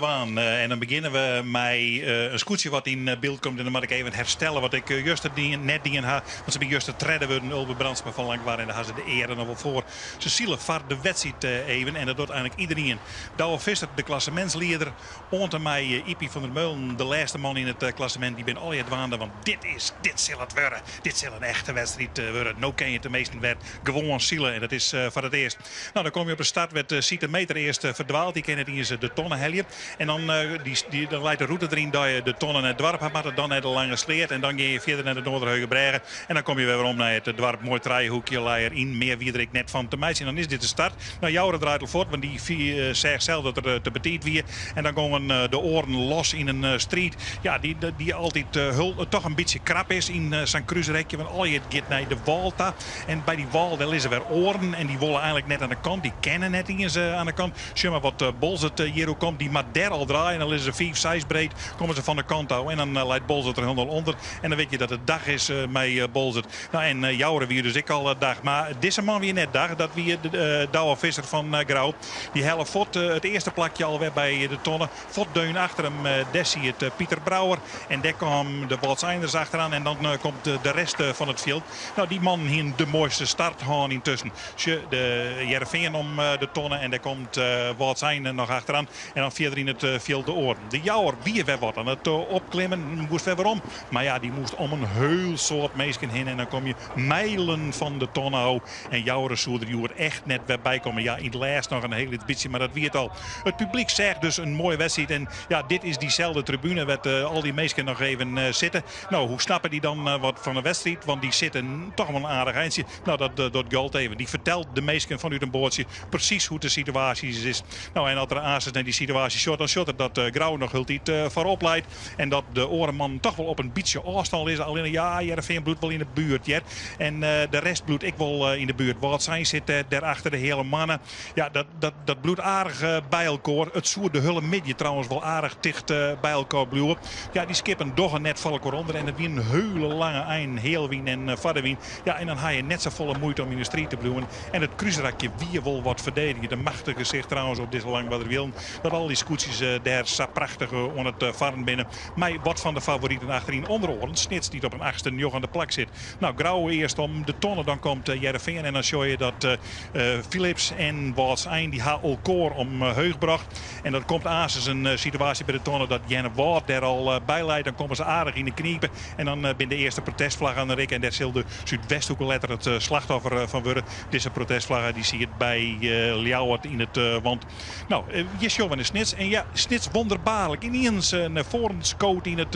En dan beginnen we met een scootje wat in beeld komt. En dan moet ik even herstellen wat ik juist net dingen had. Want ze hebben juist het redden worden Ulbe Brandsma van Langwaar. En daar hadden ze de eer nog wel voor. Ze zielen vaart de wedstrijd even. En dat doet eigenlijk iedereen. Douwe Visser, de klassementsleider. Ont mij Ipi van der Meulen, de laatste man in het klassement. Die ben al je dwaande. Want dit zal het worden. Dit zal een echte wedstrijd worden. Nou ken je het de meesten werd gewoon zielen. En dat is voor het eerst. Nou, dan kom je op de start. Werd Siete Meter eerst verdwaald. Die kennen die is de tonnenhelje. En dan, dan leidt de route erin dat je de tonnen naar het dorp hebt. Dan naar de lange sleert. En dan ga je verder naar de Noorderheugenbregen. En dan kom je weer om naar het dorp. Mooi draaihoekje, leier in. Meer wie er ik net van te meisje. En dan is dit de start. Nou, Jouwer draait al voort. Want die zegt zelf dat er te betiet weer. En dan komen de oren los in een street. Ja, die altijd toch een beetje krap is in zijn cruiserekje. Want al je gaat naar de wal. En bij die wal daar is er weer oren. En die willen eigenlijk net aan de kant. Die kennen net eens aan de kant. Zie maar wat Bolzert hier ook komt. Die maar der al draaien. En dan is ze 5, 6 breed. Komen ze van de kant uit. En dan leidt Bolzert er helemaal onder. En dan weet je dat het dag is met Bolzert. Nou, en Jouwer weer dus ik al dag. Maar deze man weer net dag. Dat weer de Douwe Visser van Grauw. Die helft voort het eerste plakje alweer bij de tonnen. Voetdeun achter hem. Dessie het Pieter Brouwer. En daar kwam de Waltz Einders achteraan. En dan komt de rest van het veld. Nou, die man hier de mooiste start gaan intussen. De Jereveen om de tonnen. En daar komt Waltz Einders nog achteraan. En dan verder in het veld de oren. De Jouwer weer weer wat aan het opklimmen. Moest weer waarom. Maar ja, die moest om een heel soort meesken heen. En dan kom je mijlen van de tonnen hou. En Jouwer zou er echt net weer bij komen. Ja, in het laatst nog een heel beetje. Maar dat weet al. Het publiek zegt dus een mooie wedstrijd. En ja, dit is diezelfde tribune. Waar al die meesken nog even zitten. Nou, hoe snappen die dan wat van de wedstrijd? Want die zitten toch wel een aardig eindje. Nou, dat geldt even. Die vertelt de meesken vanuit een boordje precies hoe de situatie is. Nou, en dat er aanzet naar die situatie short dan short. Dat Grauw nog heel iets voorop leidt. En dat de orenman toch wel op een beetje afstand is. Alleen ja, Jereveen bloedt wel in de buurt. Ja. En de rest bloedt ik wel in de buurt. Wat zijn zit daarachter de hele mannen. Ja, dat bloedt aardig bij elkaar. Het zoert de hulle midje trouwens wel aardig dicht bij elkaar bloeien. Ja, die skippen toch net van elkaar onder. En het weer een hele lange eind. Heelwien en Vadderwien. Ja, en dan ga je net zo volle moeite om in de street te bloeien. En het kruisrakje wie wel wat verdedigen. De machtige zich trouwens op dit lang wat er wil. Dat al die scootjes daar zo prachtig on het varen binnen. Maar wat van de favorieten achterin onder oren. Snits die op een 8e nog aan de plak zit. Nou, Grauw eerst om de tonnen. Dan komt Jereveen. En dan zie je dat Philips en Waltz Eind die haar elkaar om heug bracht. En dat komt aan een situatie bij de tonnen dat Jenne Waard daar al bij leidt. Dan komen ze aardig in de kniepen. En dan binnen de eerste protestvlag aan de rik. En daar zal de Zuidwesthoek letter het slachtoffer van worden. Deze protestvlag die zie je bij Ljouwert in het wand. Nou, Jesjo en de Snits. En ja, Snits wonderbaarlijk. Ineens een voornscoot in het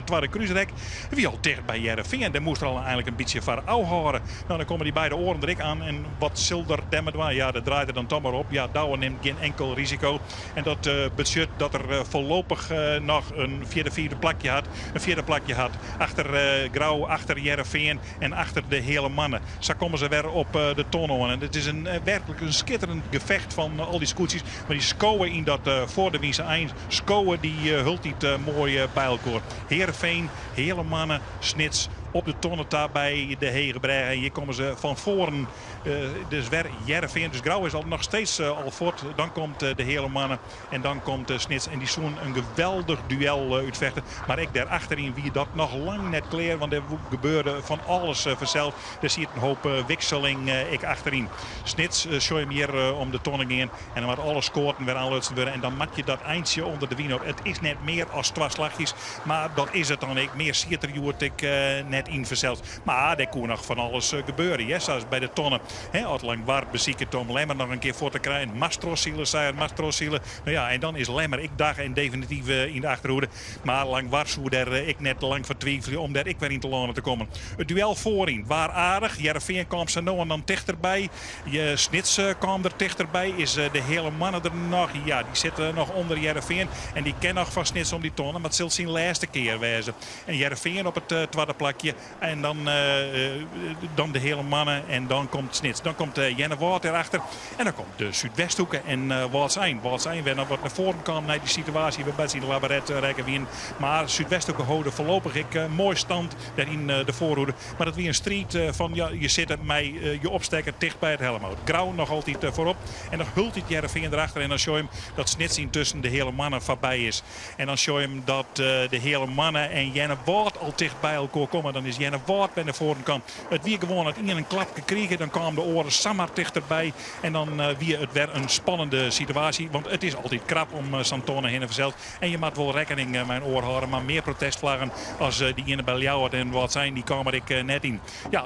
tweede cruiserek. Wie al dicht bij Jereveen. En daar moest er al eigenlijk een beetje van ouw horen. Nou, dan komen die beide oren erik aan. En wat zilder demmer doen? Ja, dat draait er dan toch maar op. Ja, Douwe neemt geen enkel risico. En dat betekent dat er voorlopig nog een vierde plakje had. Een vierde plakje had. Achter Grauw, achter Jereveen en achter de hele mannen. Zo komen ze weer op de tonnen. En het is werkelijk een schitterend gevecht van al die scootjes. Maar die scowen in dat voor de Wiese eind. Scowen die hult niet mooi bij elkaar. Heerenveen, hele mannen, Snits. Op de tonnen bij de Hegenbregen. Hier komen ze van voren. Dus weer Jereveen. Dus Grauw is al nog steeds al voort. Dan komt de hele mannen. En dan komt Snits. En die zoen een geweldig duel uitvechten. Maar ik daarachterin wie dat nog lang net kleer. Want er gebeurde van alles verzeld. Er zie je een hoop wisseling ik achterin. Snits show hem hier om de tonnen in. En dan wordt alles scoort en weer aanlutsen worden. En dan mat je dat eindje onder de wiener. Het is net meer als 2 slagjes. Maar dat is het dan ik. Meer ziet er ik net in verzeld. Maar er kon nog van alles gebeuren. Yes, zoals bij de tonnen. Als Langwaar bezieken om Lemmer nog een keer voor te krijgen. Mastrosielen, zei Mastrosielen. Nou ja, en dan is Lemmer ik dag en definitief in de achterhoede. Maar Langwaar zou daar ik net lang vertwijfelen om daar ik weer in te landen te komen. Het duel voorin waar aardig. Jereveen kwam ze nou en dan dichterbij. Snits kwam er dichterbij. Is de hele mannen er nog? Ja, die zitten nog onder Jereveen. En die kennen nog van Snits om die tonnen. Maar het zal zijn laatste keer wezen. En Jereveen op het tweede plakje. Jervie en dan de hele mannen en dan komt Snits. Dan komt Jenne Wout erachter en dan komt de Zuidwesthoeken en Waalsijn. Waalsijn weer wat naar voren kan naar die situatie. We zien de Labaret rekken wie in. Maar Zuidwesthoeken houden voorlopig mooi stand daar in de voorhoede. Maar dat weer een strijd van ja, je zit met je opsteker dicht bij het helmhout. Grauw nog altijd voorop en dan hult het Jervie erachter en dan show je hem dat Snits intussen de hele mannen voorbij is. En dan show je hem dat de hele mannen en Jenne Wout al dicht bij elkaar komen. Dan is Jenne Wout bij de voorkant. Het weer gewoon het in een klap gekregen. Dan kwamen de oren Samar dichterbij. En dan weer het weer een spannende situatie. Want het is altijd krap om Santone heen en verzeld. En je moet wel rekening mijn oor houden. Maar meer protestvlaggen als die Jenne bij Ljouwert en wat zijn, die komen ik net in. Ja,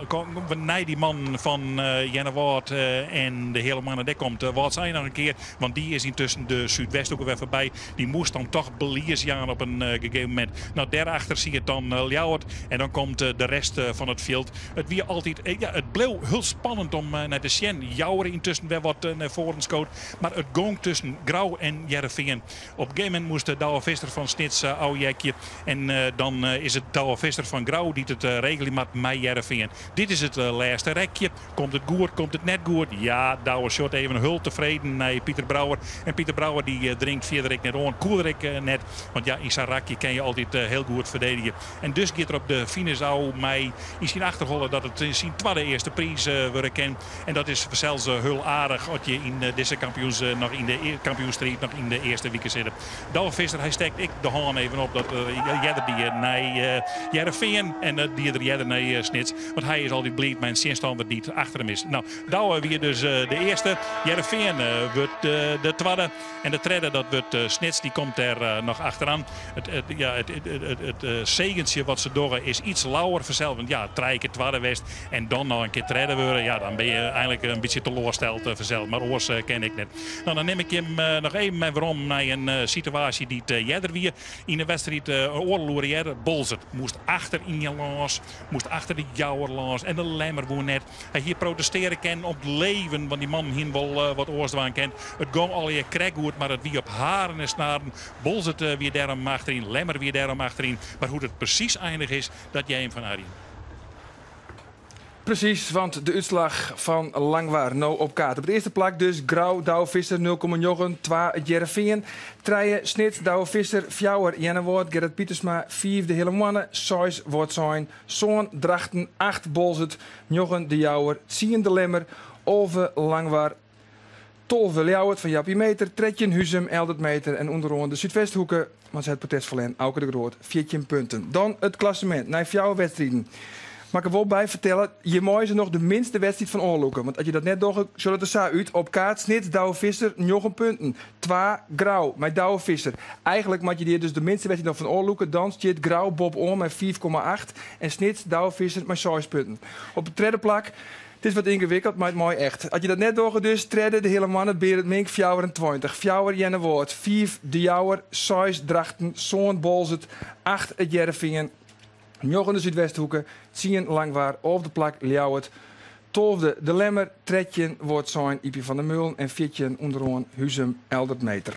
nee, die man van Jenne Wout en de hele mannen, daar komt wat zijn nog een keer. Want die is intussen de Zuidwesthoeken weer voorbij. Die moest dan toch beliers op een gegeven moment. Nou, daarachter zie je het dan Ljouwert. En dan komt de rest van het veld. Het weer altijd, het bleef heel spannend om naar de Sjen. Jouwer intussen weer wat naar voren schoot. Maar het gong tussen Grauw en Jereveen. Op een gegeven moment moest de Douwe Visser van Snits oujekje. En dan is het Douwe Visser van Grauw die het regelen met mij Jereveen. Dit is het laatste rekje. Komt het goed? Komt het net goed? Ja, Douwe shot even heel tevreden naar Pieter Brouwer. En Pieter Brouwer die drinkt verder net on. Koelderik net. Want ja, in zijn rakje kan je altijd heel goed verdedigen. En dus gaat er op de finish al mij in zijn achterholen dat het zijn tweede eerste prijs worden kan. En dat is zelfs heel aardig als je in deze nog in de kampioenstrijd nog in de eerste weken zit. Douwe Visser, hij steekt ik de hand even op dat Jedder die naar Jereveen en die er Jedder naar Snits. Want hij is altijd blij met een zinstander die achter hem is. Nou, Douwe weer dus de eerste. Jereveen wordt de tweede. En de derde dat wordt Snits, die komt er nog achteraan. Het zegentje wat ze doen is iets lauwer vanzelf. Want ja, 3 keer tweede west en dan nog een keer derde worden. Ja, dan ben je eigenlijk een beetje teleurgesteld vanzelf. Maar oors ken ik net. Nou, dan neem ik hem nog even mee waarom naar een situatie die Jedder weer in de wedstrijd oorloeren. Bolzert moest achter in je lans, moest achter de jouwer lans en de lemmer woon net. Hij hier protesteren kan op het leven, want die man hier wel wat oorsdwaan kent. Het ging al je krekgoed, maar het wie op haren en snaren. Bolzert weer daarom achterin, lemmer weer daarom achterin. Maar hoe het precies eindig is, dat jij hem van Arjen. Precies, want de uitslag van Langwaar nou op kaart. Op de eerste plak dus Grauw, Douwe Visser 0,9, 2 Jereveen, 3 Snits, Douwe Visser, 4 Jenne Wout, Gerrit Pietersma, 5 de hele mannen, 6 Waalsijn, Zoon, Drachten, 8 Bolzert, 9 de Jouwer, 10 de Lemmer, 11 Langwaar, 12 Ljouwert van Jappie Meter, 13 Huzum, 11 meter en onderaan de Zuidwesthoeken, maar ze het protestverleen, Auke de Groot, 14 punten. Dan het klassement, na 4 wedstrijden. Maar ik er wel bij vertellen, je moet ze nog de minste wedstrijd van oorloken. Want als je dat net doet, zo dat er zo uit. Op kaart Snits, Douwe Visser, 9 punten. 2 Grauw met Douwe Visser. Eigenlijk moet je die dus de minste wedstrijd nog van oorloken. Dan zit Grauw Bob om met 4,8. En Snits, Douwe Visser met 6 punten. Op de tweede plak, het is wat ingewikkeld, maar het mooi echt. Als je dat net doet, dus treden de hele mannen, Berend Mink, 24. 4 Jenne Wout, 5 de Jouwer, 6 Drachten, Zoon Bolzert, 8 het Jereveen. 9 de Zuidwesthoeken, 10 Langwaar, op de plak Ljouwert, 12 de Lemmer, 13 Waalsijn, Ipie van der Meulen en 14 onderaan Huzum, 11 meter.